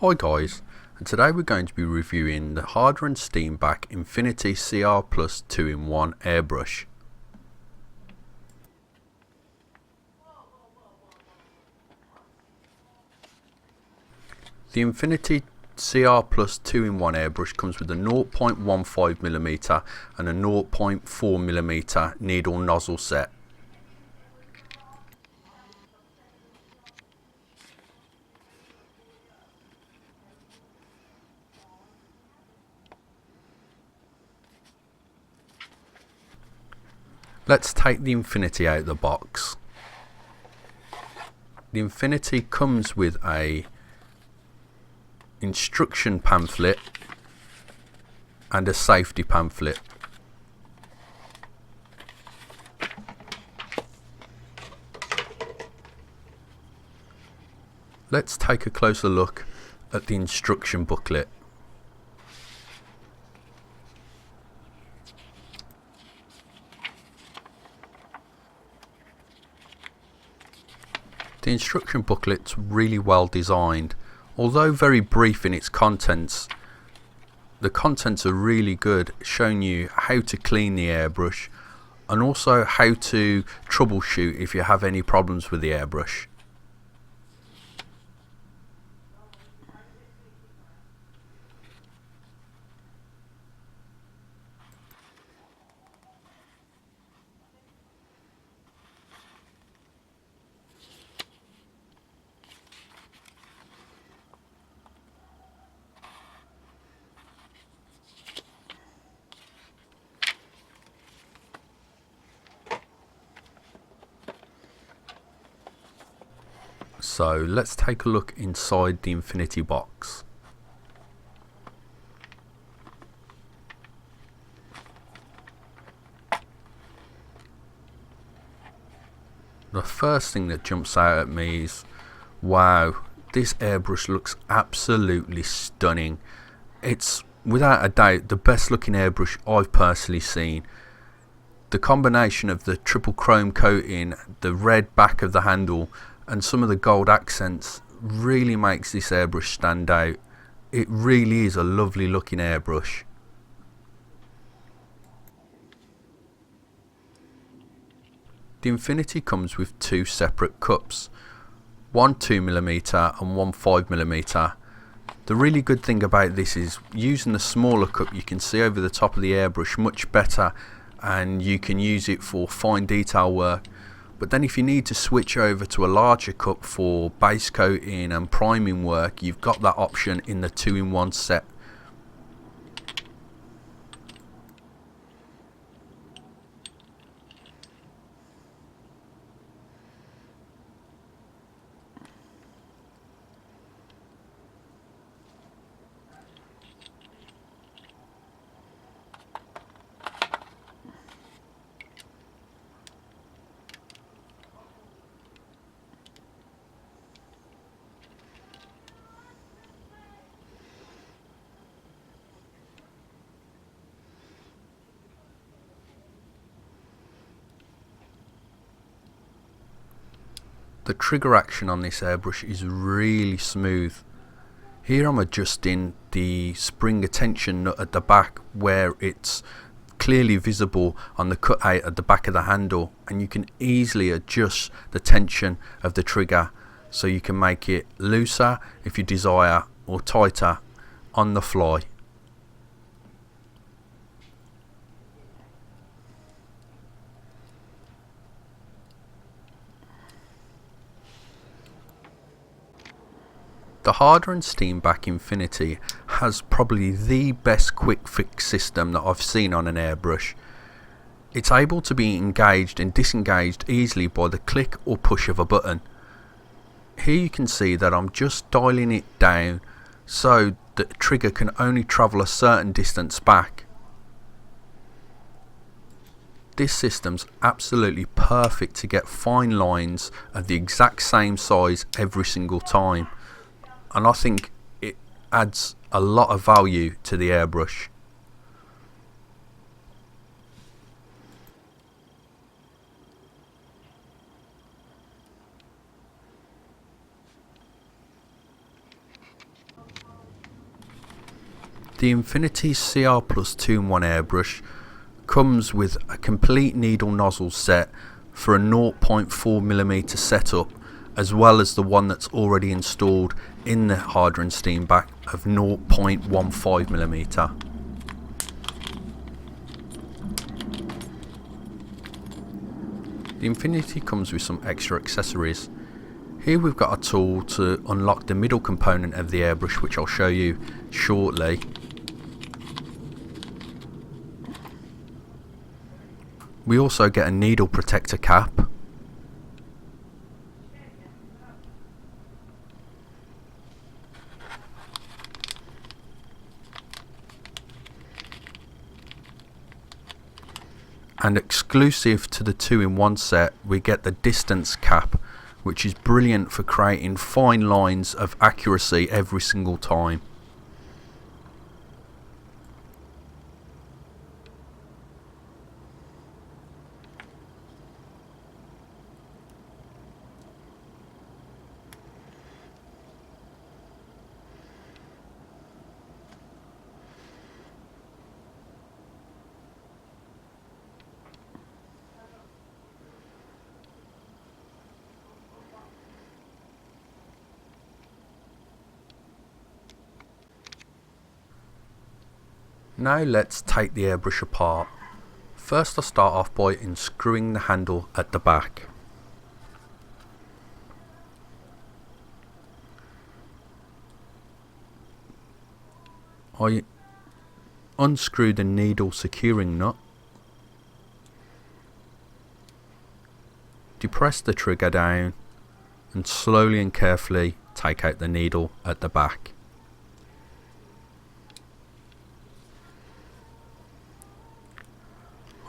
Hi guys, and today we're going to be reviewing the Harder & Steenbeck Infinity CR Plus 2-in-1 airbrush. The Infinity CR Plus 2-in-1 airbrush comes with a 0.15mm and a 0.4mm needle nozzle set. Let's take the Infinity out of the box. The Infinity comes with a instruction pamphlet and a safety pamphlet. Let's take a closer look at the instruction booklet. The instruction booklet's really well designed. Although very brief in its contents, the contents are really good, showing you how to clean the airbrush and also how to troubleshoot if you have any problems with the airbrush. So let's take a look inside the Infinity box. The first thing that jumps out at me is, wow, this airbrush looks absolutely stunning. It's without a doubt the best looking airbrush I've personally seen. The combination of the triple chrome coating, the red back of the handle and some of the gold accents really makes this airbrush stand out. It really is a lovely looking airbrush. The Infinity comes with two separate cups, one 2mm and one 5mm. The really good thing about this is using the smaller cup you can see over the top of the airbrush much better, and you can use it for fine detail work. But then if you need to switch over to a larger cup for base coating and priming work, you've got that option in the 2-in-1 set. The trigger action on this airbrush is really smooth. Here I'm adjusting the spring attention nut at the back where it's clearly visible on the cutout at the back of the handle, and you can easily adjust the tension of the trigger so you can make it looser if you desire or tighter on the fly. The Harder & Steenbeck Infinity has probably the best quick fix system that I've seen on an airbrush. It's able to be engaged and disengaged easily by the click or push of a button. Here you can see that I'm just dialing it down so the trigger can only travel a certain distance back. This system's absolutely perfect to get fine lines of the exact same size every single time, and I think it adds a lot of value to the airbrush. The Infinity CR Plus 2-in-1 airbrush comes with a complete needle nozzle set for a 0.4mm setup, as well as the one that's already installed in the Harder and Steenbeck of 0.15mm. The Infinity comes with some extra accessories. Here we've got a tool to unlock the middle component of the airbrush, which I'll show you shortly. We also get a needle protector cap. And exclusive to the 2-in-1 set, we get the distance cap, which is brilliant for creating fine lines of accuracy every single time. Now let's take the airbrush apart. First I'll start off by unscrewing the handle at the back. I unscrew the needle securing nut, depress the trigger down and slowly and carefully take out the needle at the back.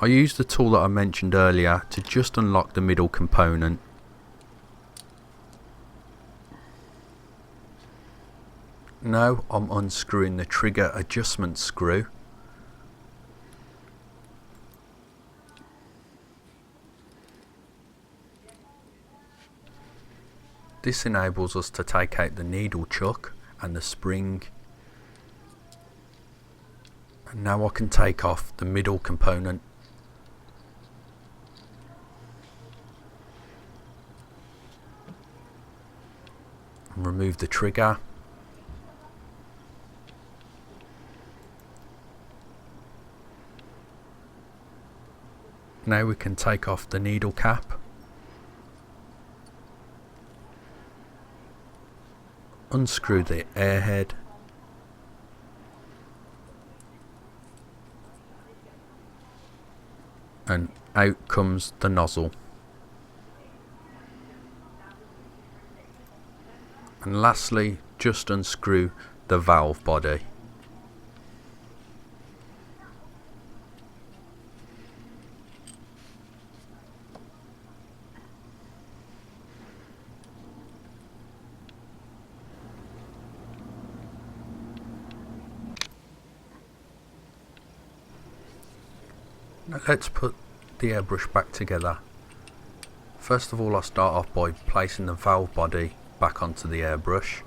I use the tool that I mentioned earlier to just unlock the middle component. Now I'm unscrewing the trigger adjustment screw. This enables us to take out the needle chuck and the spring. And now I can take off the middle component. And remove the trigger. Now we can take off the needle cap. Unscrew the airhead. And out comes the nozzle. And lastly, just unscrew the valve body. Now let's put the airbrush back together. First of all, I'll start off by placing the valve body back onto the airbrush.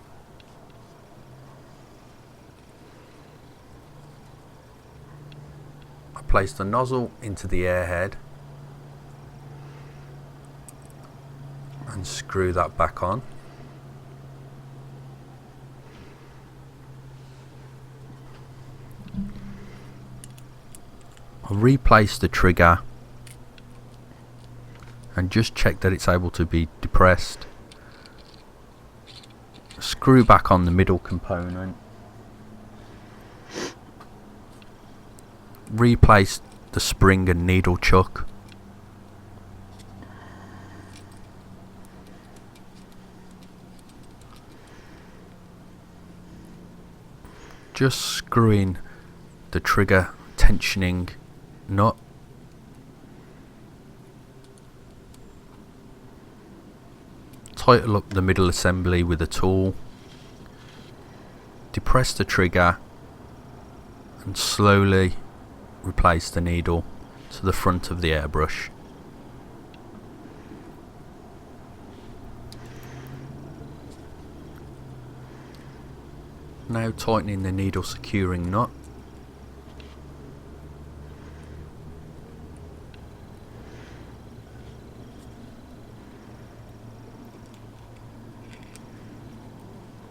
I place the nozzle into the airhead and screw that back on. I'll replace the trigger and just check that it's able to be depressed. Screw back on the middle component. Replace the spring and needle chuck. Just screwing the trigger tensioning nut. Tighten up the middle assembly with a tool. Depress the trigger and slowly replace the needle to the front of the airbrush. Now tightening the needle securing nut.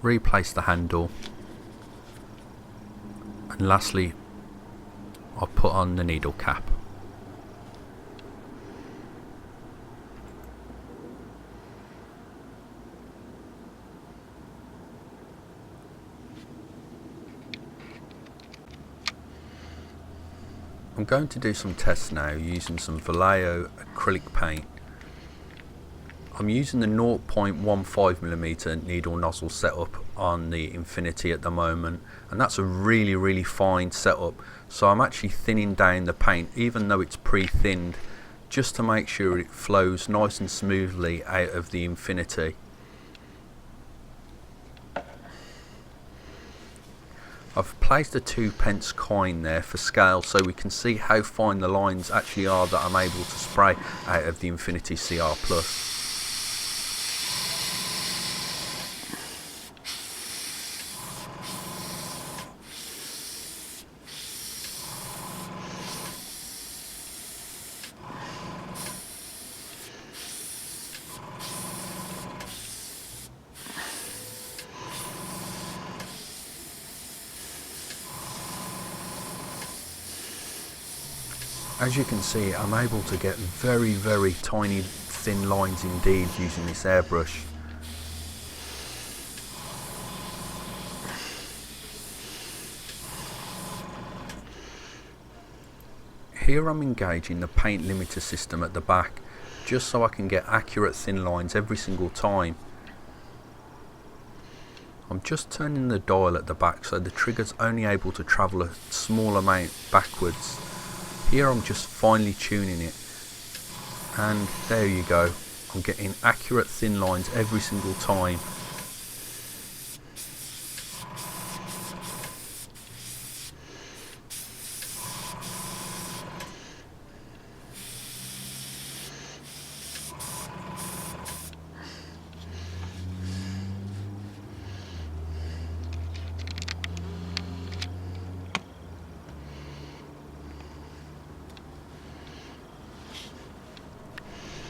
replace the handle, and lastly I'll put on the needle cap. I'm going to do some tests now using some Vallejo acrylic paint. I'm using the 0.15mm needle nozzle setup on the Infinity at the moment, and that's a really fine setup, so I'm actually thinning down the paint even though it's pre-thinned, just to make sure it flows nice and smoothly out of the Infinity. I've placed a 2p coin there for scale so we can see how fine the lines actually are that I'm able to spray out of the Infinity CR Plus. As you can see, I'm able to get very tiny thin lines indeed using this airbrush. Here I'm engaging the paint limiter system at the back, just so I can get accurate thin lines every single time. I'm just turning the dial at the back so the trigger's only able to travel a small amount backwards. Here I'm just finely tuning it, and there you go, I'm getting accurate thin lines every single time.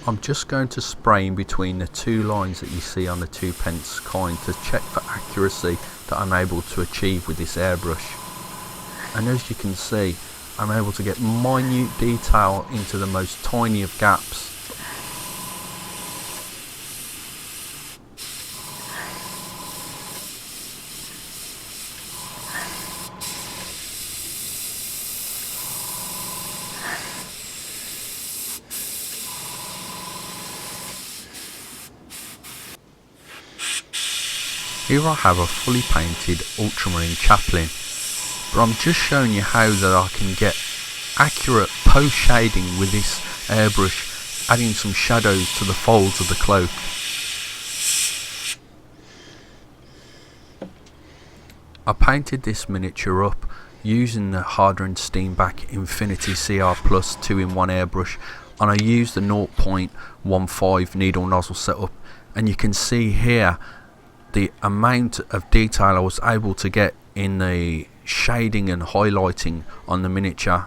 I'm just going to spray in between the two lines that you see on the 2p coin to check for accuracy that I'm able to achieve with this airbrush. And as you can see, I'm able to get minute detail into the most tiny of gaps. Here I have a fully painted Ultramarine Chaplain, but I'm just showing you how that I can get accurate post shading with this airbrush, adding some shadows to the folds of the cloak. I painted this miniature up using the hardened Steenbeck Infinity CR Plus 2-in-1 airbrush, and I used the 0.15 needle nozzle setup, and you can see here the amount of detail I was able to get in the shading and highlighting on the miniature.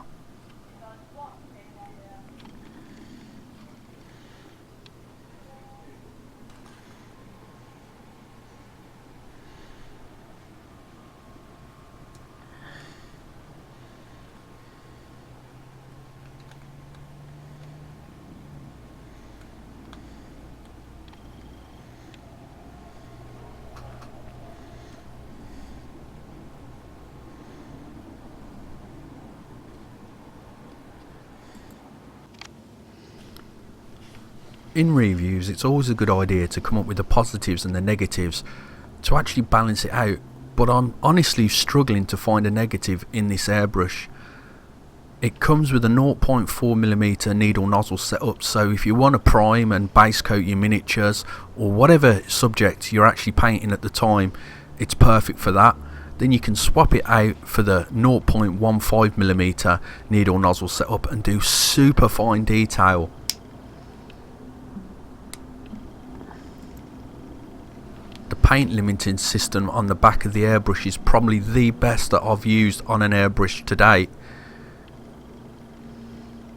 In reviews, it's always a good idea to come up with the positives and the negatives to actually balance it out, but I'm honestly struggling to find a negative in this airbrush. It comes with a 0.4mm needle nozzle setup, so if you want to prime and base coat your miniatures or whatever subject you're actually painting at the time, it's perfect for that. Then you can swap it out for the 0.15mm needle nozzle setup and do super fine detail. The paint limiting system on the back of the airbrush is probably the best that I've used on an airbrush to date.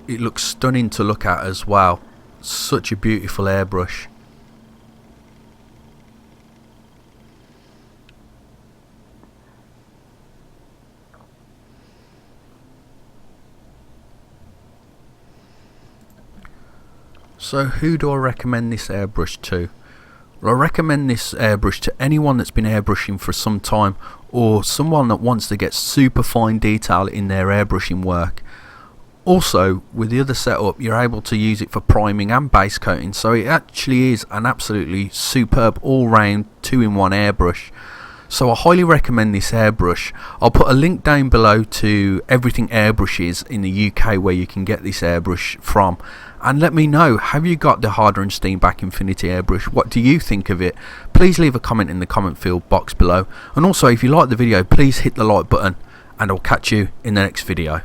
It looks stunning to look at as well. Such a beautiful airbrush. So who do I recommend this airbrush to? Well, I recommend this airbrush to anyone that's been airbrushing for some time, or someone that wants to get super fine detail in their airbrushing work. Also, with the other setup, you're able to use it for priming and base coating, so it actually is an absolutely superb all-round 2-in-1 airbrush. So I highly recommend this airbrush. I'll put a link down below to everything airbrushes in the UK where you can get this airbrush from, and let me know, have you got the Harder and Steenbeck Infinity airbrush? What do you think of it? Please leave a comment in the comment field box below, and also if you like the video, please hit the like button, and I'll catch you in the next video.